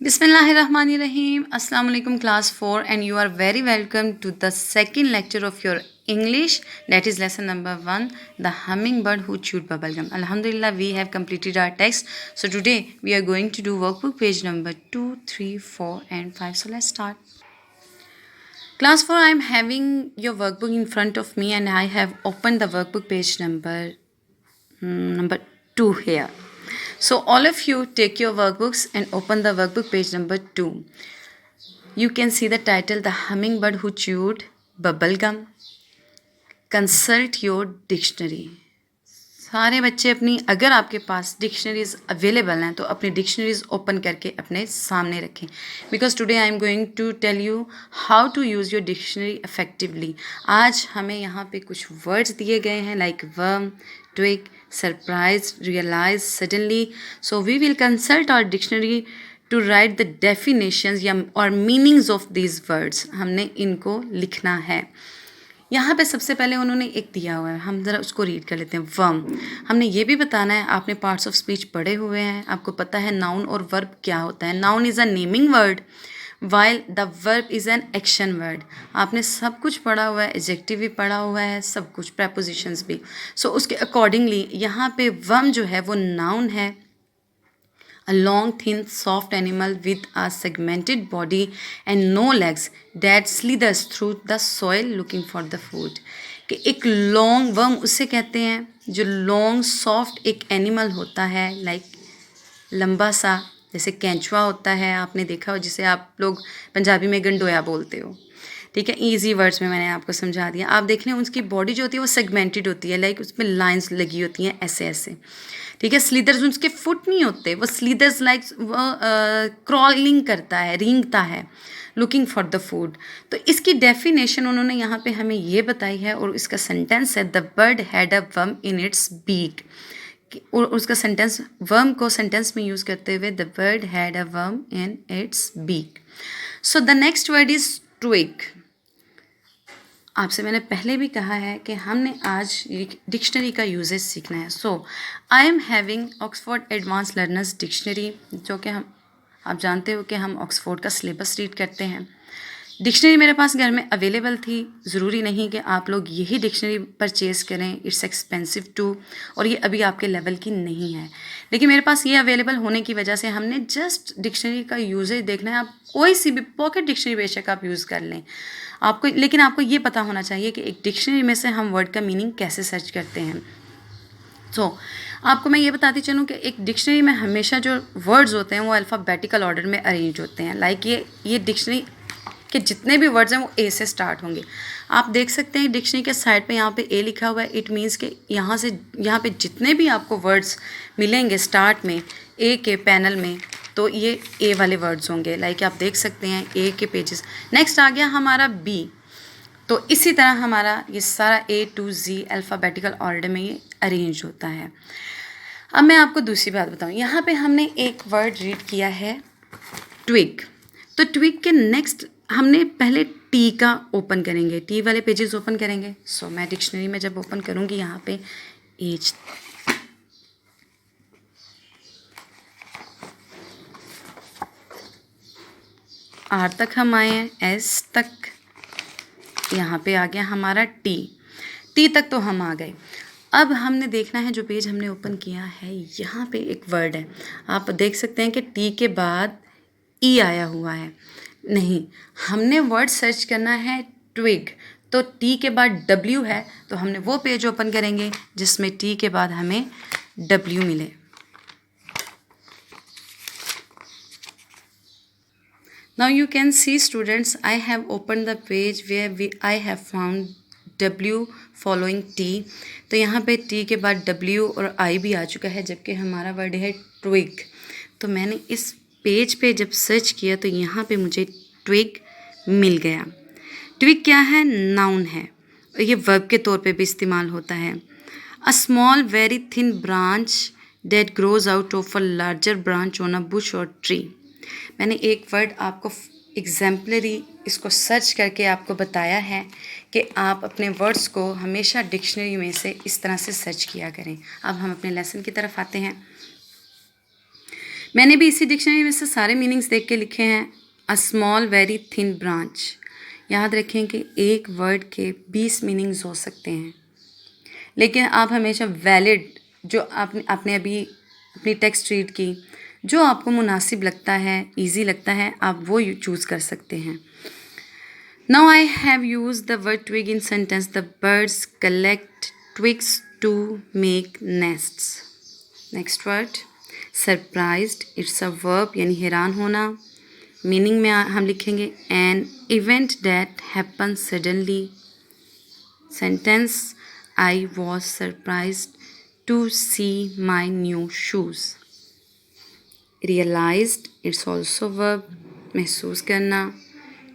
Bismillahirrahmanirrahim. Assalamu alaikum class 4 and you are very welcome to the second lecture of your English, that is lesson number 1, the hummingbird who chewed bubblegum. Alhamdulillah, we have completed our text. So today we are going to do workbook page number 2, 3, 4 and 5. So let's start. Class 4, I am having your workbook in front of me and I have opened the workbook page number 2 here. So all of you take your workbooks and open the workbook page number 2. You can see the title, The Hummingbird Who Chewed Bubblegum. Consult your dictionary. सारे बच्चे अपनी, अगर आपके पास dictionaries available हैं तो अपनी dictionaries open करके अपने सामने रखें, because today I am going to tell you how to use your dictionary effectively. आज हमें यहाँ पे कुछ वर्ड्स दिए गए हैं like worm, twig, surprise, realise, suddenly. So we will consult our dictionary to write the definitions या और मीनिंग्स ऑफ दीज वर्ड्स. हमने इनको लिखना है. यहाँ पे सबसे पहले उन्होंने एक दिया हुआ है, हम ज़रा उसको रीड कर लेते हैं. वर्म, हमने ये भी बताना है, आपने पार्ट्स ऑफ स्पीच पढ़े हुए हैं, आपको पता है नाउन और वर्ब क्या होता है. Noun is a naming word while the verb is an action word. आपने सब कुछ पढ़ा हुआ है, एडजेक्टिव भी पढ़ा हुआ है, सब कुछ, प्रेपोजिशंस भी. सो उसके अकॉर्डिंगली यहाँ पे वर्म जो है वो नाउन है. A long, thin, soft animal with a segmented body and no legs that slithers through the soil looking for the food. कि एक लॉन्ग वर्म उसे कहते हैं जो लॉन्ग सॉफ्ट एक एनिमल होता है, लाइक लंबा सा, जैसे केंचुआ होता है, आपने देखा हो, जिसे आप लोग पंजाबी में गंडोया बोलते हो. ठीक है, ईजी वर्ड्स में मैंने आपको समझा दिया. आप देख लें उसकी बॉडी जो होती है वो सेगमेंटेड होती है, लाइक उसमें लाइंस लगी होती हैं ऐसे ऐसे. ठीक है, स्लीदर्स उसके फुट नहीं होते, वो स्लीदर्स लाइक वो क्रॉलिंग करता है, रेंगता है, लुकिंग फॉर द फूड. तो इसकी डेफिनेशन उन्होंने यहाँ पे हमें ये बताई है और इसका सेंटेंस है the bird had a worm in its beak. और उसका सेंटेंस, वर्म को सेंटेंस में यूज़ करते हुए the bird had a worm in its beak. So the next word is twig. आपसे मैंने पहले भी कहा है कि हमने आज डिक्शनरी का यूजेस सीखना है. So I am having Oxford advance learners dictionary, जो कि आप जानते हो कि हम ऑक्सफोर्ड का सिलेबस रीड करते हैं. डिक्शनरी मेरे पास घर में अवेलेबल थी. ज़रूरी नहीं कि आप लोग यही डिक्शनरी परचेज़ करें, इट्स एक्सपेंसिव टू, और ये अभी आपके लेवल की नहीं है. लेकिन मेरे पास ये अवेलेबल होने की वजह से हमने जस्ट डिक्शनरी का यूजेज देखना है. आप कोई सी भी पॉकेट डिक्शनरी बेशक आप यूज़ कर लें, आपको, लेकिन आपको ये पता होना चाहिए कि एक डिक्शनरी में से हम वर्ड का मीनिंग कैसे सर्च करते हैं. सो आपको मैं ये बताती चलूँ कि एक डिक्शनरी में हमेशा जो वर्ड्स होते हैं वो अल्फ़ाबेटिकल ऑर्डर में अरेंज होते हैं. लाइक ये डिक्शनरी के जितने भी वर्ड्स हैं वो ए से स्टार्ट होंगे. आप देख सकते हैं डिक्शनरी के साइड पे यहाँ पे ए लिखा हुआ है. इट मीन्स कि यहाँ पे जितने भी आपको वर्ड्स मिलेंगे स्टार्ट में ए के पैनल में, तो ये ए वाले वर्ड्स होंगे. लाइक आप देख सकते हैं ए के पेजेस. नेक्स्ट आ गया हमारा बी. तो इसी तरह हमारा ये सारा ए टू जी अल्फ़ाबेटिकल ऑर्डर में ये अरेंज होता है. अब मैं आपको दूसरी बात बताऊँ. यहाँ पे हमने एक वर्ड रीड किया है ट्विग. तो ट्विग के नेक्स्ट हमने पहले टी का ओपन करेंगे, टी वाले पेजेस ओपन करेंगे. सो मैं डिक्शनरी में जब ओपन करूँगी यहाँ पे एज, आर तक हम आए हैं, एस तक, यहाँ पे आ गया हमारा टी. टी तक तो हम आ गए. अब हमने देखना है जो पेज हमने ओपन किया है, यहाँ पे एक वर्ड है. आप देख सकते हैं कि टी के बाद ई आया हुआ है. नहीं, हमने वर्ड सर्च करना है ट्विग. तो टी के बाद डब्ल्यू है, तो हमने वो पेज ओपन करेंगे जिसमें टी के बाद हमें डब्ल्यू मिले. Now you can see students, I have opened the page where I have found W following T. तो यहाँ पे T के बाद W और I भी आ चुका है, जबकि हमारा वर्ड है ट्विग. तो मैंने इस पेज पे जब सर्च किया तो यहाँ पे मुझे ट्विग मिल गया. ट्विग क्या है? नाउन है. ये वर्ब के तौर पे भी इस्तेमाल होता है. A small very thin branch that grows out of a larger branch on a bush or tree. मैंने एक वर्ड आपको एग्जाम्पलरी इसको सर्च करके आपको बताया है कि आप अपने वर्ड्स को हमेशा डिक्शनरी में से इस तरह से सर्च किया करें. अब हम अपने लेसन की तरफ आते हैं. मैंने भी इसी डिक्शनरी में से सारे मीनिंग्स देख के लिखे हैं। अ स्मॉल वेरी थिन ब्रांच। याद रखें कि एक वर्ड के 20 मीनिंग्स हो सकते हैं, लेकिन आप हमेशा वैलिड जो आपने अभी अपनी टेक्स्ट रीड की, जो आपको मुनासिब लगता है, इजी लगता है, आप वो चूज़ कर सकते हैं। Now I have used the word twig in sentence. The birds collect twigs to make nests. Next word surprised. It's a verb यानी हैरान होना। मीनिंग में हम लिखेंगे an event that happens suddenly. Sentence I was surprised to see my new shoes. Realized. It's also verb महसूस करना।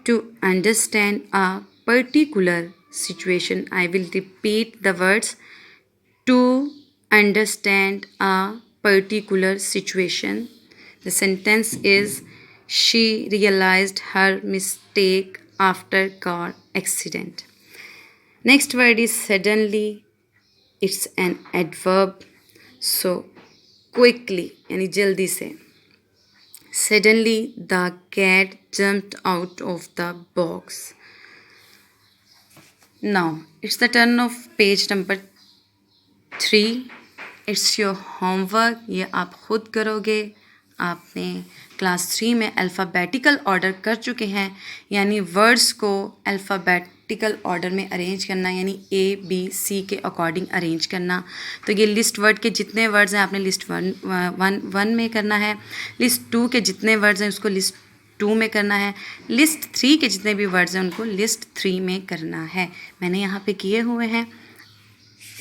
To understand a particular situation. I will repeat the words. To understand a particular situation. The sentence is she realized her mistake after car accident. Next word is suddenly. It's an adverb. So quickly यानी जल्दी से। Suddenly the cat jumped out of the box. Now it's the turn of page number 3. It's your homework. ये आप खुद करोगे। आपने class 3 में alphabetical order कर चुके हैं, यानी वर्ड्स को अल्फ़ाबेटिकल ऑर्डर में अरेंज करना, यानी ABC के अकॉर्डिंग अरेंज करना। तो ये लिस्ट वर्ड के जितने वर्ड्स हैं आपने लिस्ट वन में करना है, लिस्ट 2 के जितने वर्ड्स हैं उसको लिस्ट 2 में करना है, लिस्ट 3 के जितने भी वर्ड्स हैं उनको लिस्ट 3 में करना है। मैंने यहाँ पे किए हुए हैं,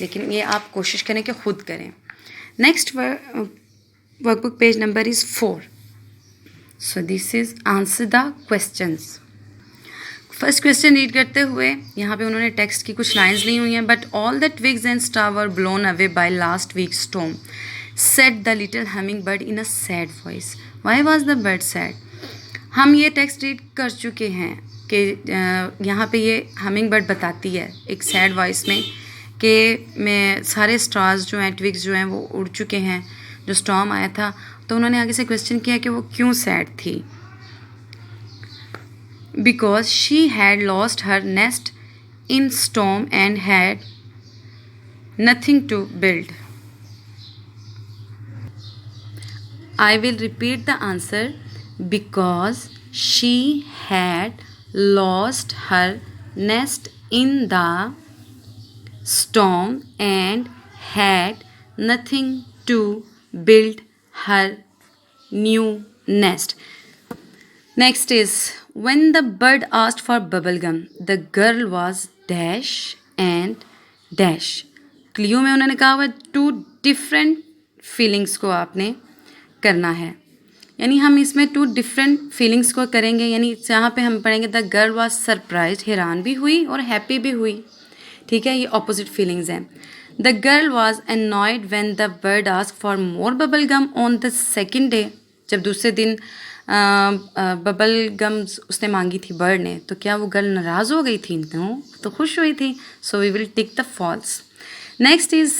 लेकिन ये आप कोशिश करें कि खुद करें। Next workbook page number is 4. So this is answer the questions. First question read करते हुए यहाँ पे उन्होंने टेक्स्ट की कुछ लाइंस ली हुई हैं। But all the twigs and straw were blown away by last week storm, said the little humming bird in a sad voice. Why was the bird sad? हम ये टेक्स्ट रीड कर चुके हैं कि यहाँ पे ये हमिंग बर्ड बताती है एक सैड वॉइस में कि सारे स्टार्स जो हैं, ट्विग्स जो हैं वो उड़ चुके हैं, जो स्टॉर्म आया था। तो उन्होंने आगे से क्वेश्चन किया कि वो क्यों सैड थी। Because she had lost her nest in storm and had nothing to build. I will repeat the answer. Because she had lost her nest in the storm and had nothing to build her new nest. Next is when the bird asked for bubblegum, the girl was dash and dash. क्लियो में उन्होंने कहा हुआ 2 different feelings को आपने करना है, यानी हम इसमें 2 डिफरेंट फीलिंग्स को करेंगे। यानी यहाँ पे हम पढ़ेंगे द गर्ल वाज सरप्राइज, हैरान भी हुई और हैप्पी भी हुई। ठीक है, ये ऑपोजिट फीलिंग्स हैं। The girl was annoyed when the bird ask for more bubble gum on the second day. जब दूसरे दिन बबल गम्स उसने मांगी थी बर्ड ने, तो क्या वो गर्ल नाराज़ हो गई थी? नो, तो खुश हुई थी। So we will tick the false. Next is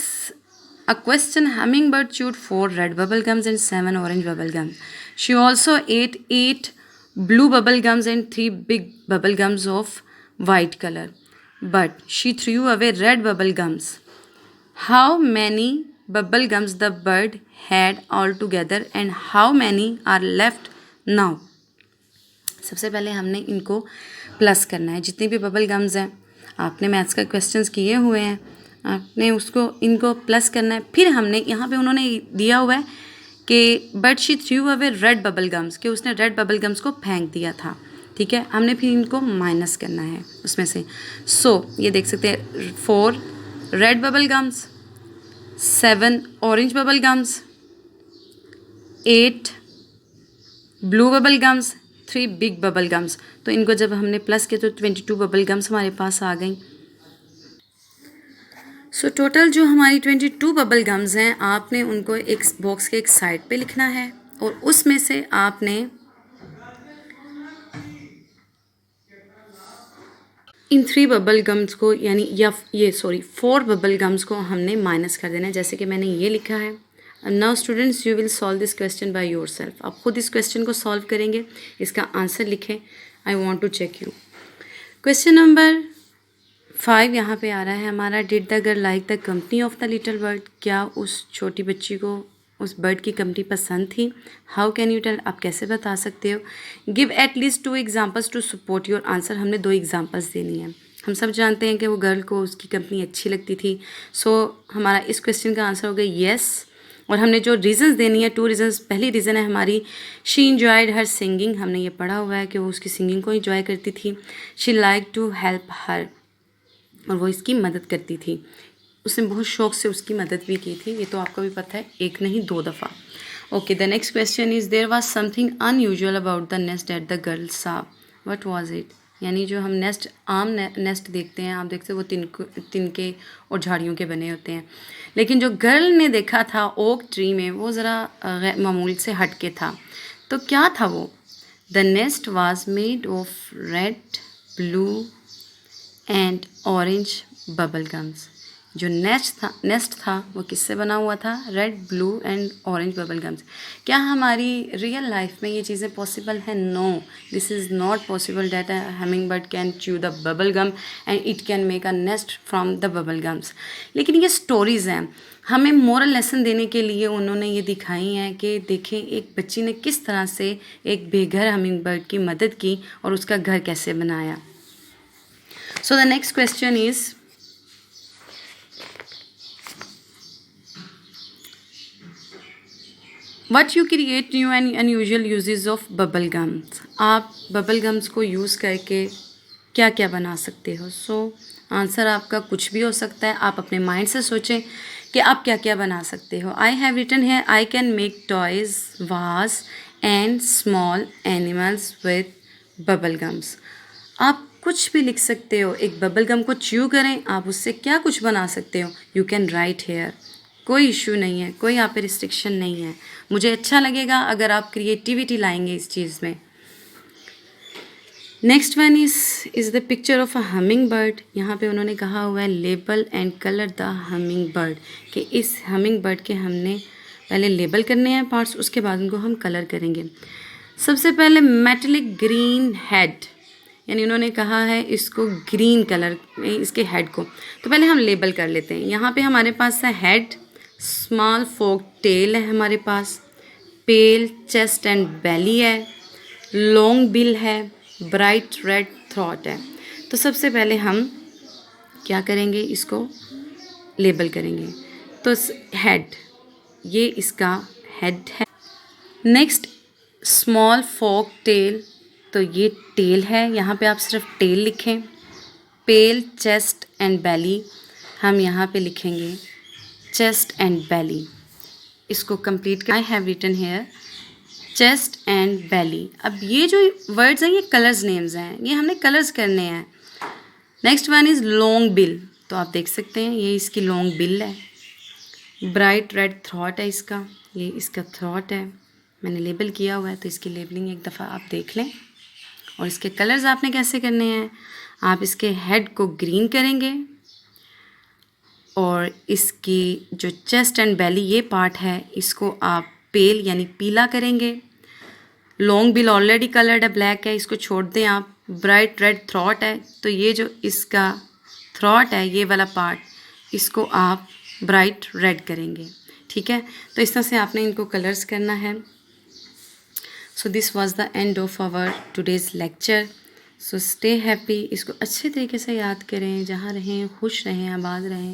a question. Humming bird chewed 4 red bubble gums and 7 orange bubble gums. She also ate 8 blue bubble gums and 3 big bubble gums of white color. But she threw away red bubble gums. How many bubble gums the bird had altogether and how many are left now? सबसे पहले हमने इनको plus करना है। जितनी भी bubble gums हैं, आपने मैथ्स का क्वेश्चंस किए हुए हैं, आपने इनको प्लस करना है। फिर हमने यहाँ पे उन्होंने दिया हुआ है कि but she threw away red bubble gums, कि उसने रेड बबल गम्स को फेंक दिया था। ठीक है, हमने फिर इनको माइनस करना है उसमें से। सो ये देख सकते हैं 4 red bubble gums, 7 orange bubble gums, 8 blue bubble gums, 3 big bubble gums. तो इनको जब हमने प्लस किया तो 22 बबल गम्स हमारे पास आ गई। सो टोटल जो हमारी 22 बबल गम्स हैं, आपने उनको एक बॉक्स के एक साइड पे लिखना है और उसमें से आपने इन 3 बबल गम्स को यानी 4 बबल गम्स को हमने माइनस कर देना है। जैसे कि मैंने ये लिखा है, now students you will solve this question by your self. आप खुद इस क्वेश्चन को सॉल्व करेंगे, इसका आंसर लिखें. I want to check you. Question number 5 यहाँ पे आ रहा है हमारा. Did the girl like the company of the little bird. क्या उस छोटी बच्ची को उस बर्ड की कंपनी पसंद थी. How can you tell. आप कैसे बता सकते हो. Give at least 2 examples to support your answer. हमने 2 एग्जाम्पल्स देनी है. हम सब जानते हैं कि वो गर्ल को उसकी कंपनी अच्छी लगती थी. सो हमारा इस क्वेश्चन का आंसर हो गया येस. और हमने जो रीजंस देनी है 2 रीजंस. पहली रीज़न है हमारी शी इंजॉयड हर सिंगिंग. हमने ये पढ़ा हुआ है कि वो उसकी सिंगिंग को इंजॉय करती थी. She like to help her. और वो इसकी मदद करती थी. उसने बहुत शौक से उसकी मदद भी की थी. ये तो आपको भी पता है, एक नहीं 2 दफ़ा. Okay, the next question is there was something unusual about the nest that the girl saw. What was it. यानी जो हम नेस्ट आम नेस्ट देखते हैं, आप देखते हैं वो तिनके और झाड़ियों के बने होते हैं. लेकिन जो गर्ल ने देखा था ओक ट्री में, वो ज़रा मामूल से हट के था. तो क्या था वो. The nest was made of red, blue and orange bubble gums. जो नेस्ट था वो किससे बना हुआ था. Red, blue and orange bubble gums. क्या हमारी रियल लाइफ में ये चीज़ें पॉसिबल हैं. No, this is not possible that a hummingbird can chew the bubble gum and it can make a nest from the bubble gums. लेकिन ये stories हैं, हमें मोरल लेसन देने के लिए उन्होंने ये दिखाई हैं कि देखें एक बच्ची ने किस तरह से एक बेघर हमिंग बर्ड की मदद की और उसका घर कैसे बनाया. So the next question is, what you create new and unusual uses of bubble gums. आप bubble gums को यूज़ करके क्या क्या बना सकते हो. सो आंसर आपका कुछ भी हो सकता है. आप अपने माइंड से सोचें कि आप क्या क्या बना सकते हो. आई हैव रिटन है I can make toys, was and small animals with bubble gums. आप कुछ भी लिख सकते हो. एक बबल गम को च्यू करें, आप उससे क्या कुछ बना सकते हो. You can write here. कोई इशू नहीं है, कोई यहाँ पे रिस्ट्रिक्शन नहीं है. मुझे अच्छा लगेगा अगर आप क्रिएटिविटी लाएंगे इस चीज़ में. Next one is the picture of a humming bird. यहाँ पे उन्होंने कहा हुआ है label and colour the humming bird. कि इस हमिंग बर्ड के हमने पहले लेबल करने हैं पार्ट्स, उसके बाद उनको हम कलर करेंगे. सबसे पहले मेटेलिक ग्रीन हेड, यानी उन्होंने कहा है इसको ग्रीन कलर में इसके हेड को. तो पहले हम लेबल कर लेते हैं. यहाँ पे हमारे पास है हेड, स्मॉल फोक टेल है हमारे पास, पेल चेस्ट एंड बेली है, लॉन्ग बिल है, ब्राइट रेड थ्रॉट है. तो सबसे पहले हम क्या करेंगे, इसको लेबल करेंगे. तो हेड, ये इसका हेड है. नेक्स्ट स्मॉल फोक टेल, तो ये टेल है. यहाँ पे आप सिर्फ टेल लिखें. पेल चेस्ट एंड बेली, हम यहाँ पे लिखेंगे चेस्ट एंड बेली. इसको कंप्लीट कर. I have written here chest and belly. अब ये जो वर्ड्स हैं ये कलर्स नेम्स हैं, ये हमने कलर्स करने हैं. Next one is long bill. तो आप देख सकते हैं ये इसकी लॉन्ग बिल है. ब्राइट रेड थ्रॉट है इसका, ये इसका थ्रॉट है. मैंने लेबल किया हुआ है तो इसकी लेबलिंग एक दफ़ा आप देख लें. और इसके कलर्स आपने कैसे करने हैं. आप इसके हेड को ग्रीन करेंगे और इसकी जो चेस्ट एंड बेली ये पार्ट है इसको आप पेल यानी पीला करेंगे. लॉन्ग बिल ऑलरेडी कलर्ड है, ब्लैक है, इसको छोड़ दें आप. ब्राइट रेड थ्रॉट है, तो ये जो इसका थ्रॉट है ये वाला पार्ट, इसको आप ब्राइट रेड करेंगे. ठीक है, तो इस तरह से आपने इनको कलर्स करना है. So this was the end of our today's lecture. So stay happy. इसको अच्छे तरीके से याद करें. जहाँ रहें खुश रहें, आबाद रहें.